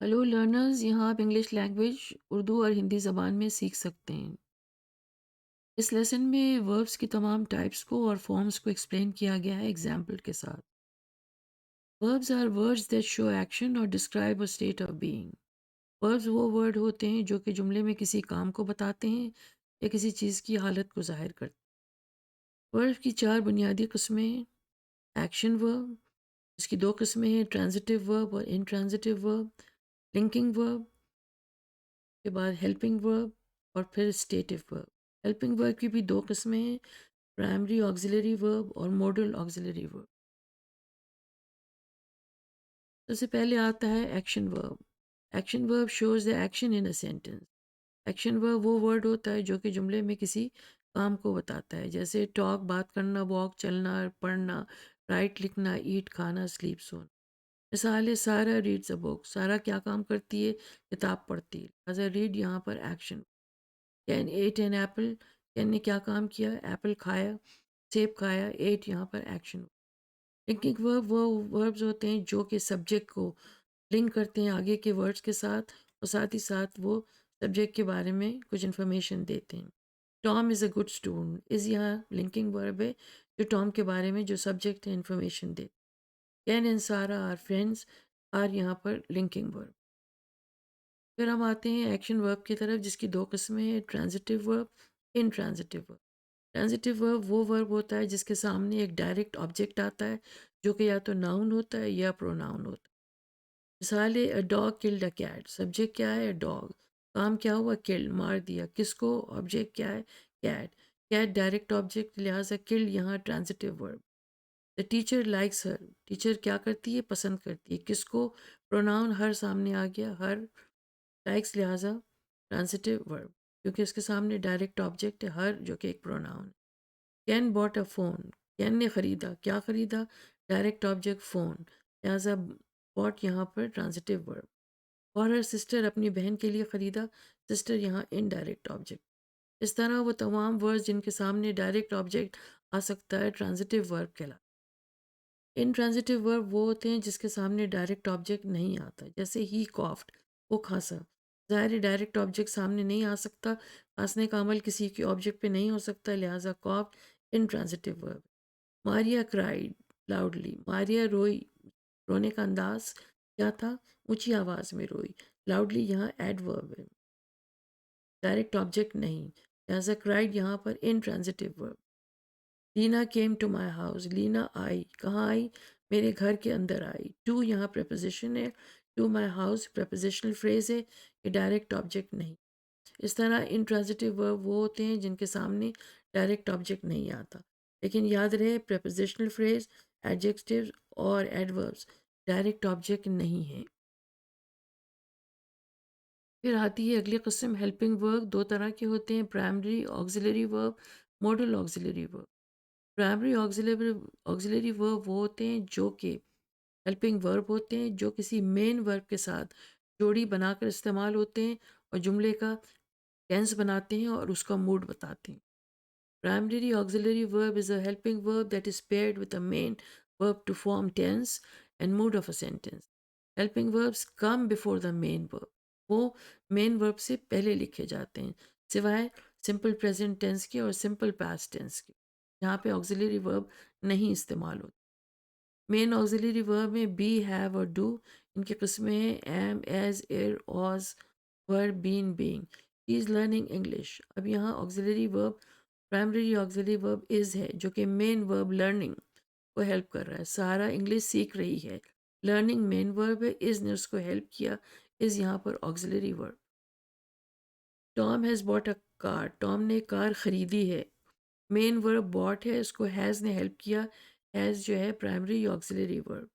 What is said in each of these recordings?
Hello learners, यहाँ आप English language Urdu और हिंदी ज़बान में सीख सकते हैं। इस लेसन में वर्ब्स की तमाम टाइप्स को और फॉर्म्स को एक्सप्लेन किया गया है एग्जाम्पल के साथ। Verbs are words that show action और describe a state of being. Verbs वो वर्ड होते हैं जो कि जुमले में किसी काम को बताते हैं या किसी चीज़ की हालत को जाहिर करते हैं। वर्ब की चार बुनियादी किस्में हैं। एक्शन वर्ब, इसकी दो किस्में हैं, ट्रांजिटिव वर्ब और इनट्रांजिटिव वर्ब। लिंकिंग वर्ब के बाद हेल्पिंग वर्ब और फिर स्टेटिव वर्ब। हेल्पिंग वर्ब की भी दो किस्में हैं, प्राइमरी ऑक्सिलरी वर्ब और मॉडल ऑक्सिलरी वर्ब। सबसे पहले आता है action verb. Action verb shows the action in a sentence. Action verb वो वर्ड होता है जो कि जुमले में किसी काम को बताता है, जैसे टॉक बात करना, वॉक चलना, पढ़ना, राइट लिखना, ईट खाना, स्लीप सोना। मिसाल है, सारा रीड्स अ बुक। सारा क्या काम करती है? किताब पढ़ती है, लिहाजा रीड यहाँ पर action. Ken ate an apple, Ken ने क्या काम किया? एप्पल खाया, सेब खाया। एट यहाँ पर एक्शन। लिंकिंग वर्ब वो वर्ब्स होते हैं जो कि सब्जेक्ट को लिंक करते हैं आगे के वर्ड्स के साथ और साथ ही साथ वो सब्जेक्ट के बारे में कुछ इन्फॉर्मेशन देते हैं। Tom is a good student, is यहाँ लिंकिंग वर्ब है जो टॉम के बारे में जो सब्जेक्ट है इन्फॉर्मेशन दे। कैन एंड सारा आर फ्रेंड्स, आर यहाँ पर लिंकिंग वर्ब। फिर हम आते हैं एक्शन वर्ब की तरफ, जिसकी दो किस्में हैं, transitive verb, intransitive verb. Transitive verb वो वर्ब होता है जिसके सामने एक डायरेक्ट ऑब्जेक्ट आता है जो कि या तो नाउन होता है या प्रोनाउन होता है। मिसाल है, a dog killed a cat. Subject क्या है? डॉग। काम क्या हुआ? किल्ड, मार दिया। किसको? ऑब्जेक्ट क्या है? कैट। कैट डायरेक्ट ऑब्जेक्ट, लिहाजा किल्ड यहाँ transitive verb. The teacher likes her. Teacher क्या करती है? पसंद करती है। किसको? प्रोनाउन हर सामने आ गया, हर। लाइक्स, लिहाजा ट्रांजिटिव वर्ब क्योंकि उसके सामने डायरेक्ट ऑब्जेक्ट है हर, जो कि एक प्रोनाउन है। Can bought a phone. Can ने ख़रीदा। क्या ख़रीदा? डायरेक्ट ऑब्जेक्ट फ़ोन, लिहाजा बॉट यहाँ पर ट्रांजिटिव वर्ब। और हर सिस्टर, अपनी बहन के लिए ख़रीदा। सिस्टर यहाँ इनडायरेक्ट ऑब्जेक्ट। इस तरह वो तमाम वर्ड्स जिनके सामने डायरेक्ट ऑब्जेक्ट आ सकता है ट्रांजिटिव वर्ब कहलाते हैं। इनट्रांजिटिव वर्ब वो होते हैं जिसके सामने डायरेक्ट ऑब्जेक्ट नहीं आता, जैसे ही कॉफ्ड, वो खांसा। ज़ाहिर है डायरेक्ट ऑब्जेक्ट सामने नहीं आ सकता, खांसने का अमल किसी के ऑब्जेक्ट पे नहीं हो सकता, लिहाजा coughed intransitive verb. Maria cried loudly. Maria रोई, रोने का अंदाज क्या था? ऊंची आवाज़ में रोई। लाउडली यहाँ एडवर्ब है, डायरेक्ट ऑब्जेक्ट नहीं, लिहाजा क्राइड यहाँ पर intransitive verb. Leena came to my house. Leena आई, कहाँ आई? मेरे घर के अंदर आई। टू यहाँ प्रपोजिशन है, to my house prepositional phrase है, ये डायरेक्ट ऑब्जेक्ट नहीं। इस तरह इंट्रांजिटिव वर्ब वो होते हैं जिनके सामने डायरेक्ट ऑब्जेक्ट नहीं आता, लेकिन याद रहे प्रपोजिशनल फ्रेज, एडजेक्टिव्स और एडवर्ब्स डायरेक्ट ऑब्जेक्ट नहीं है। फिर आती है अगली किस्म, हेल्पिंग वर्ब। दो तरह के होते हैं, primary auxiliary verb, model auxiliary verb. Primary auxiliary verb वो होते हैं जो कि हेल्पिंग वर्ब होते हैं, जो किसी मेन वर्ब के साथ जोड़ी बनाकर इस्तेमाल होते हैं और जुमले का टेंस बनाते हैं और उसका मूड बताते हैं। Primary auxiliary verb is a helping verb that is paired with a main verb to form tense and mood of a sentence. Helping verbs come before the main verb. वो main verb से पहले लिखे जाते हैं, सिवाय simple present tense के और simple past tense के, जहाँ पे auxiliary verb नहीं इस्तेमाल होते। मेन ऑक्सिलरी वर्ब में बी, हैव और डू। इनकी किस्में हैं, am, is, are, was, were, been, being. He is learning English. अब यहाँ auxiliary verb, primary auxiliary verb is है जो कि मेन वर्ब लर्निंग को हेल्प कर रहा है। सारा इंग्लिश सीख रही है, लर्निंग मेन वर्ब है, इज़ ने उसको हेल्प किया, इज़ यहाँ पर auxiliary verb. Tom has bought a car. Tom ने कार ख़रीदी है, मेन वर्ब बॉट है, उसको हैज़ ने हेल्प किया, हैज़ जो है primary auxiliary verb.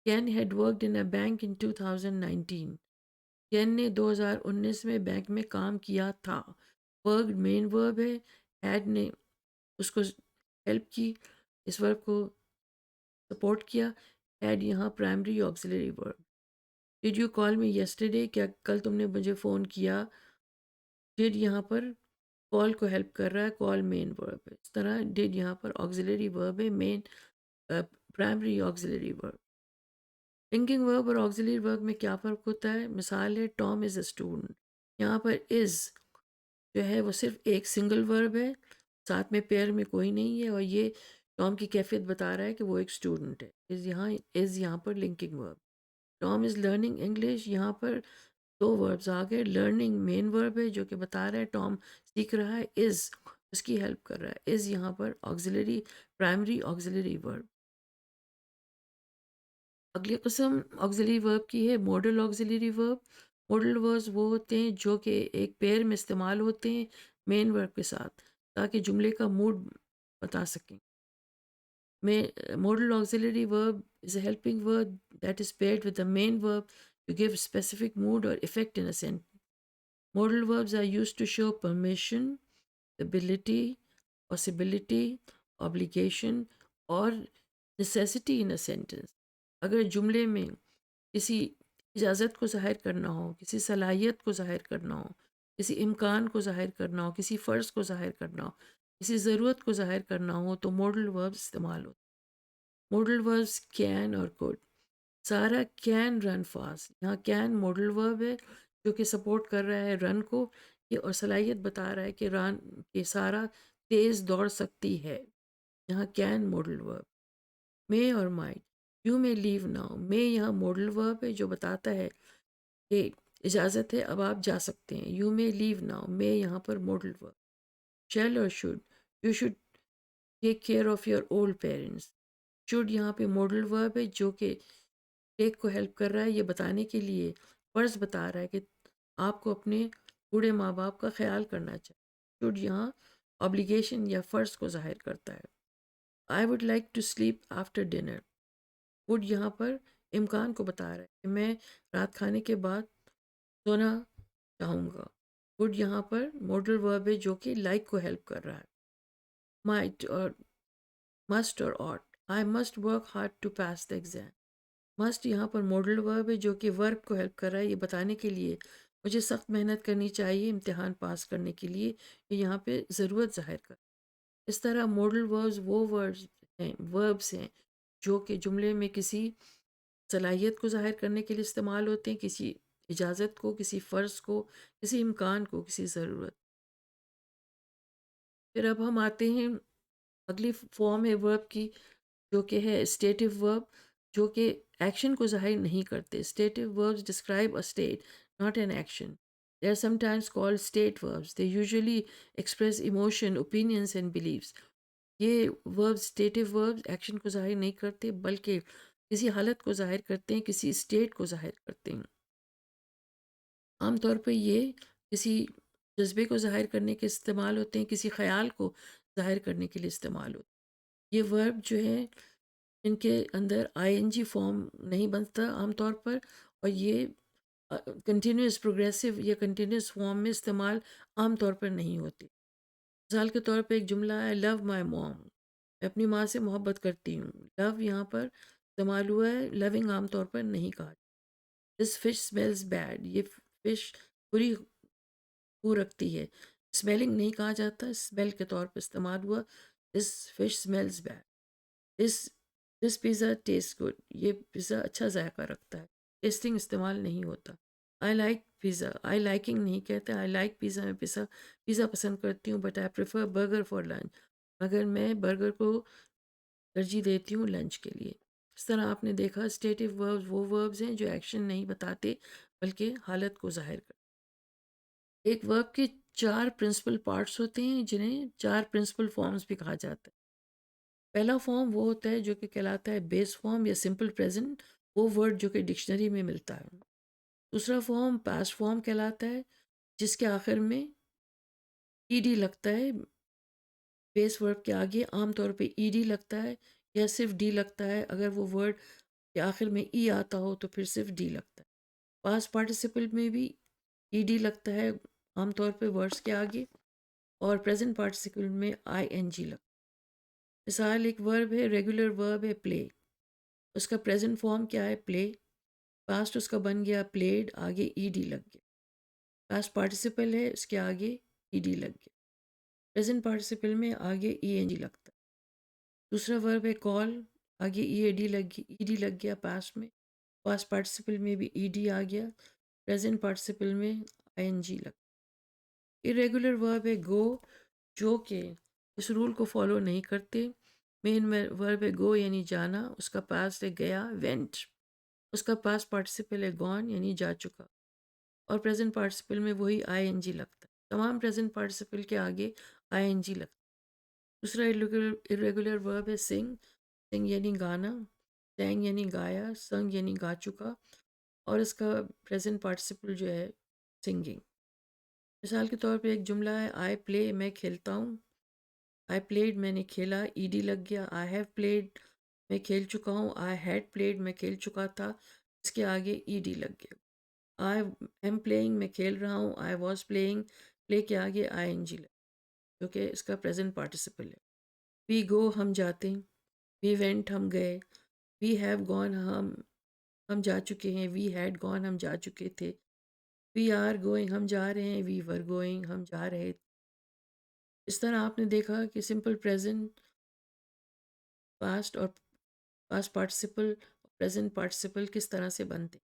Ken had worked in a bank in 2019। Ken ने 2019 में बैंक में काम किया था। वर्क मेन वर्ब है, हैड ने उसको हेल्प की, इस वर्ब को सपोर्ट किया। हैड यहाँ primary auxiliary verb. Did you call me yesterday, क्या कल तुमने मुझे फ़ोन किया? डिड यहाँ पर कॉल को हेल्प कर रहा है, कॉल मेन वर्ब है। इस तरह डिड यहाँ पर ऑक्सिलरी वर्ब है, main primary auxiliary verb. Linking verb और ऑक्सिलरी वर्ब में क्या फ़र्क होता है? मिसाल है टॉम इज़ अ स्टूडेंट। यहाँ पर इज़ जो है वो सिर्फ़ एक सिंगल वर्ब है, साथ में पेयर में कोई नहीं है और ये टॉम की कैफ़ियत बता रहा है कि वो एक स्टूडेंट है। इज़ यहाँ पर linking verb. Tom is learning English, यहाँ पर 2 वर्ब्स आ गए। लर्निंग मेन वर्ब है जो कि बता रहा है टॉम सीख रहा है। इज़ उसकी हेल्प कर रहा है। इज़ यहाँ पर ऑक्सिलरी प्राइमरी ऑक्सिलरी वर्ब। अगली किस्म ऑक्सिलरी वर्ब की है model auxiliary verb. Modal verbs वो होते हैं जो कि एक पेयर में इस्तेमाल होते हैं मेन वर्ब के साथ ताकि जुमले का मूड बता सकें। में modal auxiliary verb is a helping word that is paired with the main verb to give specific mood or effect in a sentence. Modal verbs are used to show permission, ability, possibility, obligation और necessity in a sentence. अगर जुमले में किसी इजाज़त को ज़ाहिर करना हो, किसी सलाहियत को ज़ाहिर करना हो, किसी इम्कान को ज़ाहिर करना हो, किसी फ़र्ज़ को ज़ाहिर करना हो, किसी ज़रूरत को ज़ाहिर करना हो तो मॉडल वर्ब्स इस्तेमाल होते हैं। मॉडल वर्ब्स कैन और कुड। सारा कैन रन फास्ट। यहाँ कैन मॉडल वर्ब है जो कि सपोर्ट कर रहा है रन को ये और सलाहियत बता रहा है कि रन कि सारा तेज़ दौड़ सकती है। यहाँ कैन मॉडल वर्ब। मे और might. You may leave now. May यहाँ मॉडल वर्ब है जो बताता है कि इजाज़त है अब आप जा सकते हैं। You may leave now. May यहाँ पर मॉडल वर्ब। शैल और should. You should take care of your old parents. Should यहाँ पे मॉडल वर्ब है जो कि टेक को हेल्प कर रहा है ये बताने के लिए फ़र्ज़ बता रहा है कि आपको अपने बूढ़े माँ बाप का ख्याल करना चाहिए। शुड यहाँ ऑब्लिगेशन या फ़र्ज़ को ज़ाहिर करता है। I would like to sleep after dinner. Would यहाँ पर इम्कान को बता रहा है कि मैं रात खाने के बाद सोना चाहूँगा। वुड यहाँ पर मॉडल वर्ब है जो कि लाइक को हेल्प कर रहा है। माइट और मस्ट और ought. I must work hard to pass the exam. Must यहाँ पर मॉडल वर्ब है जो कि वर्ब को हेल्प कर रहा है ये बताने के लिए मुझे सख्त मेहनत करनी चाहिए इम्तिहान पास करने के लिए ये यहाँ पे ज़रूरत ज़ाहिर कर। इस तरह मॉडल वर्ब्स हैं जो कि जुमले में किसी सलाहियत को ज़ाहिर करने के लिए इस्तेमाल होते हैं, किसी इजाज़त को, किसी फ़र्ज़ को, किसी इम्कान को, किसी ज़रूरत। फिर अब हम आते हैं अगली फॉर्म है वर्ब की जो कि है स्टेटिव वर्ब जो कि एक्शन को ज़ाहिर नहीं करते। Stative verbs describe a state not an action. They are sometimes called state verbs. They usually express emotion opinions and beliefs. ये वर्ब्स स्टेटिव वर्ब्स एक्शन को ज़ाहिर नहीं करते बल्कि किसी हालत को ज़ाहिर करते हैं, किसी स्टेट को ज़ाहिर करते हैं। आमतौर पे ये किसी जज्बे को ज़ाहिर करने के इस्तेमाल होते हैं, किसी ख़याल को ज़ाहिर करने के लिए इस्तेमाल होते हैं। ये वर्ब जो है इनके अंदर आईएनजी फॉर्म नहीं बनता आमतौर पर और ये कंटिन्यूस प्रोग्रेसिव या कंटिन्यूस फॉर्म में इस्तेमाल आमतौर पर नहीं होती। मिसाल के तौर पे एक जुमला है लव माई मॉम। मैं अपनी माँ से मोहब्बत करती हूँ। लव यहाँ पर इस्तेमाल हुआ है, लविंग आमतौर पर नहीं कहा। This fish smells bad. ये फिश बुरी बू रखती है। स्मेलिंग नहीं कहा जाता, स्मेल के तौर पर इस्तेमाल हुआ। This fish smells bad. This this pizza taste good. ये पिज़्ज़ा अच्छा जायका रखता है। टेस्टिंग इस्तेमाल नहीं होता। I like pizza. I liking नहीं कहते। I like pizza. मैं पिज़्ज़ा पिज़्ज़ा पसंद करती हूँ but I prefer burger for lunch. मगर मैं बर्गर को तरजीह देती हूँ लंच के लिए। इस तरह आपने देखा स्टेटिव वर्ब्स वो वर्ब्स हैं जो एक्शन नहीं बताते बल्कि हालत को ज़ाहिर करते। एक वर्ब के 4 प्रिंसिपल पार्ट्स होते हैं जिन्हें 4 प्रिंसिपल फॉर्म्स भी कहा जाता है। पहला फॉर्म वो होता है जो कि कहलाता है बेस फॉर्म या सिंपल प्रेजेंट, वो वर्ड जो कि डिक्शनरी में मिलता है। दूसरा फॉर्म पास्ट फॉर्म कहलाता है जिसके आखिर में ईडी लगता है। बेस वर्ब के आगे आमतौर पे ईडी लगता है या सिर्फ डी लगता है। अगर वो वर्ड के आखिर में ई आता हो तो फिर सिर्फ डी लगता है। पास्ट पार्टिसिपल में भी ईडी लगता है आमतौर पे वर्ड्स के आगे और प्रेजेंट पार्टिसिपल में आईएनजी लगता है। मिसाल एक वर्ब है रेगुलर वर्ब है प्ले। उसका प्रेजेंट फॉर्म क्या है प्ले। पास्ट उसका बन गया प्लेड, आगे ईडी लग गया। पास्ट पार्टिसिपल है उसके आगे ईडी लग गया। प्रेजेंट पार्टिसिपल में आगे ईएनजी लगता है। दूसरा वर्ब है कॉल, आगे ईएडी लग ईडी लग गया पास्ट में। पास्ट पार्टिसिपल में भी ईडी आ गया, प्रेजेंट पार्टिसिपल में आईएनजी लग। इरेगुलर वर्ब है गो, जो कि इस रूल को फॉलो नहीं करते। मेन वर्ब है गो यानी जाना, उसका पास्ट है गया वेंट, उसका पास्ट पार्टिसिपल है गॉन यानी जा चुका, और प्रेजेंट पार्टिसिपल में वही आईएनजी लगता है। तमाम प्रेजेंट पार्टिसिपल के आगे आईएनजी लगता है। दूसरा इरेगुलर वर्ब है सिंग, सिंग यानी गाना, सैंग यानी गाया, संग यानी गा चुका, और इसका प्रेजेंट पार्टिसिपल जो है सिंगिंग। मिसाल के तौर पे एक जुमला है आई प्ले, मैं खेलता हूँ। आई प्लेड, मैंने खेला, ईडी लग गया। आई हैव प्लेड, मैं खेल चुका हूँ। आई हैड प्लेड, मैं खेल चुका था, इसके आगे ईडी लग गया। आई एम प्लेइंग, मैं खेल रहा हूँ। आई वॉज प्लेइंग, प्ले के आगे आई एन जी लग, जो कि इसका प्रेजेंट पार्टिसिपल है। वी गो, हम जाते हैं। वी वेंट, हम गए। वी हैव गॉन, हम जा चुके हैं। वी हैड गॉन, हम जा चुके थे। वी आर गोइंग, हम जा रहे हैं। वी वर गोइंग, हम जा रहे थे। इस तरह आपने देखा कि सिंपल प्रेजेंट, पास्ट और पास्ट पार्टिसिपल, प्रेजेंट पार्टिसिपल किस तरह से बनते हैं।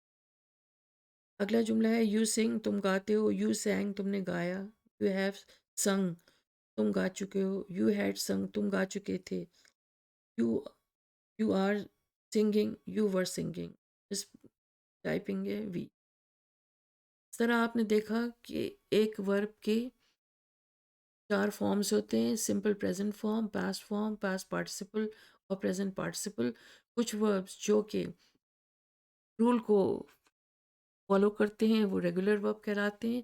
अगला जुमला है यू सिंग, तुम गाते हो। यू सैंग, तुमने गाया। यू हैव संग, तुम गा चुके हो। यू हैड संग, तुम गा चुके थे। You you are singing, you were singing. इस टाइपिंग है वी। इस तरह आपने देखा कि एक वर्ब के 4 फॉर्म्स होते हैं, simple present form, past participle और प्रेजेंट पार्टिसिपल। कुछ वर्ब्स जो कि रूल को फॉलो करते हैं वो रेगुलर वर्ब कहलाते हैं।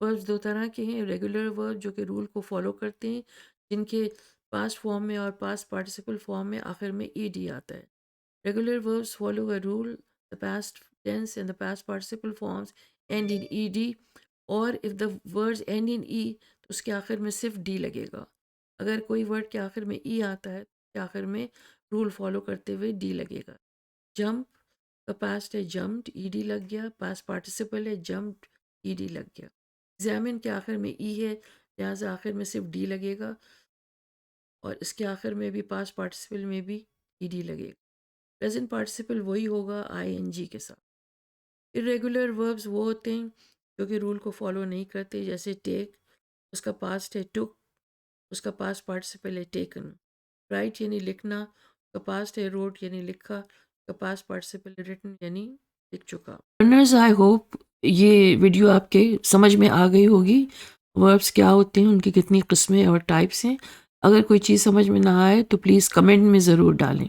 वर्ब्स 2 तरह के हैं, रेगुलर वर्ब जो कि रूल को फॉलो करते हैं, जिनके पास्ट फॉर्म में और पास्ट पार्टिसिपल फॉर्म में आखिर में ईडी आता है। Regular verbs follow a rule, the past tense and the past participle forms end in ed, और if the words end in e तो उसके आखिर में सिर्फ d लगेगा। अगर कोई वर्ड के आखिर में e आता है तो उसके आखिर में रूल फॉलो करते हुए d लगेगा। जंप का पास्ट है जम्प्ड, ed लग गया। पास्ट पार्टिसिपल है जम्प्ड, ed लग गया। एग्जामिन के आखिर में e है, लिहाजा आखिर में सिर्फ d लगेगा, और इसके आखिर में भी पास्ट पार्टिसिपल में भी ed लगेगा। प्रेजेंट पार्टिसिपल वही होगा आईएनजी के साथ। इरेगुलर वर्ब्स वो होते हैं जो कि रूल को फॉलो नहीं करते, जैसे टेक, उसका पास्ट है टुक, उसका पास्ट पार्टिसिपल है टेकन। राइट यानी लिखना, उसका पास्ट है रोट यानी लिखा, उसका पास्ट पार्टिसिपल है रिटन यानी लिख चुका। लर्नर्स, आई होप ये वीडियो आपके समझ में आ गई होगी। वर्ब्स क्या होते हैं, उनकी कितनी किस्में और टाइप्स हैं। अगर कोई चीज़ समझ में ना आए तो प्लीज़ कमेंट में ज़रूर डालें।